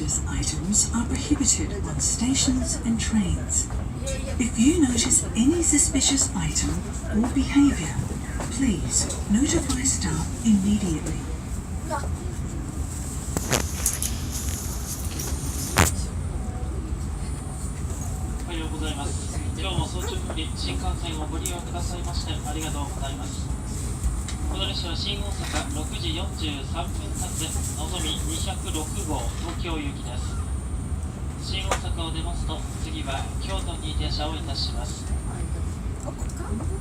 hazardous items are prohibited on stations and trains. If you notice any suspicious item or behavior, please notify staff immediately. おはようございます。今日も早朝より新幹線をご利用くださいましてありがとうございます。この列車は新大阪6時43分発でのぞみ206号東京行きです。新大阪を出ますと次は京都に停車をいたします。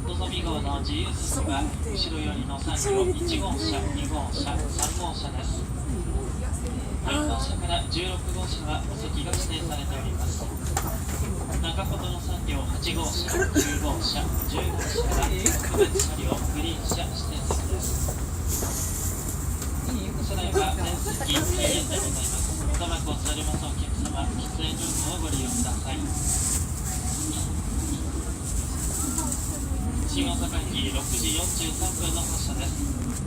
のぞみ号の自由席は後ろよりの3両1号車、2号車、3号車です。4号車から16号車はお席が指定されております。中ほどの3両8号車、9号車、10号車から特別車両グリーン車指定席です。車内は全席禁煙でございます。タバコを吸われますお客様、喫煙ルームをご利用ください。新大阪駅6時43分の発車です。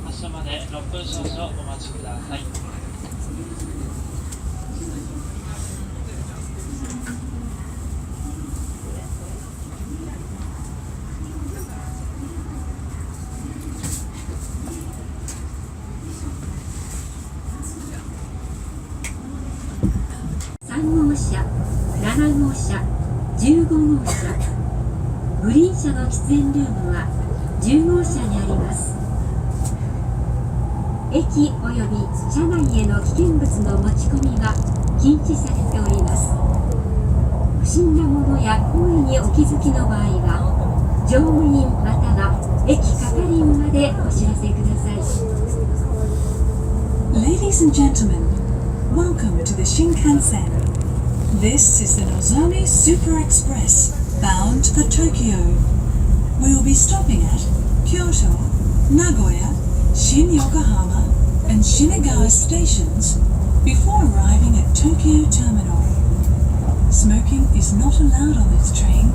発車まで6分少々お待ちください。3号車、7号車、15号車、グリーン車の喫煙ルームは10号車にあります。駅及び車内への危険物の持ち込みが禁止されております。不審なものや行為にお気づきの場合は乗務員または駅係員までお知らせください。 Ladies and gentlemen, welcome to the Shinkansen. This is the Nozomi Super Express bound for Tokyo. We will be stopping at Kyoto, Nagoya, Shin Yokohama and Shinagawa stations before arriving at Tokyo Terminal. Smoking is not allowed on this train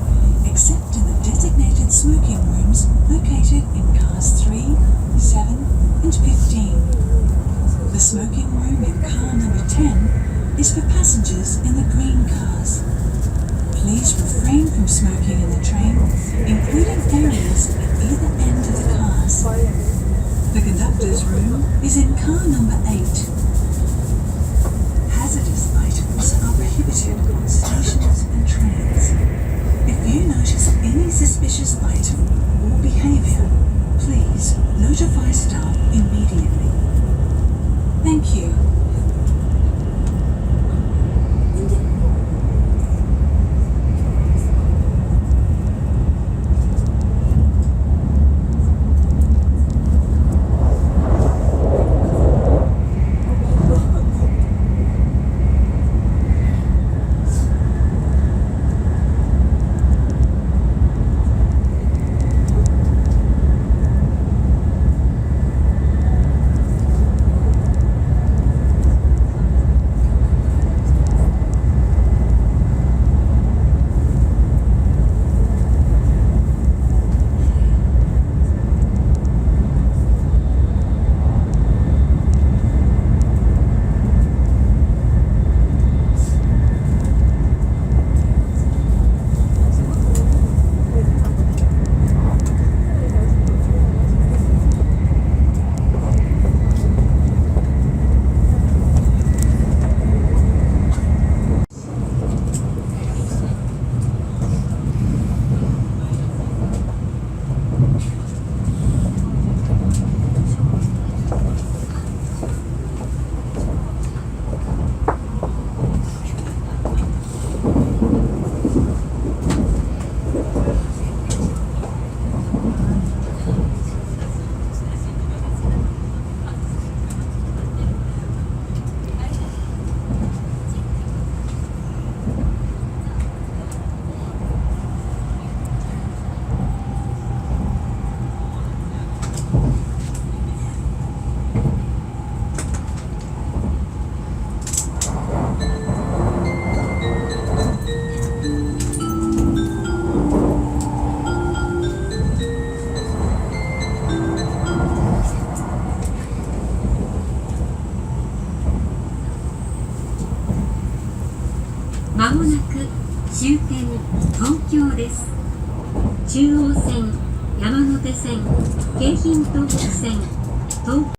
except in the designated smoking rooms located in cars 3, 7 and 15. The smoking room in car number 10 is for passengers in the green cars. Please refrain from smoking in the train, including areas at either end of the cars. The conductor's room is in car number 8. Hazardous items are prohibited on stations and trains. If you notice any suspicious item or behavior, please notify staff immediately. Thank you. 3まもなく終点東京です。中央線、山手線、京浜東北線、東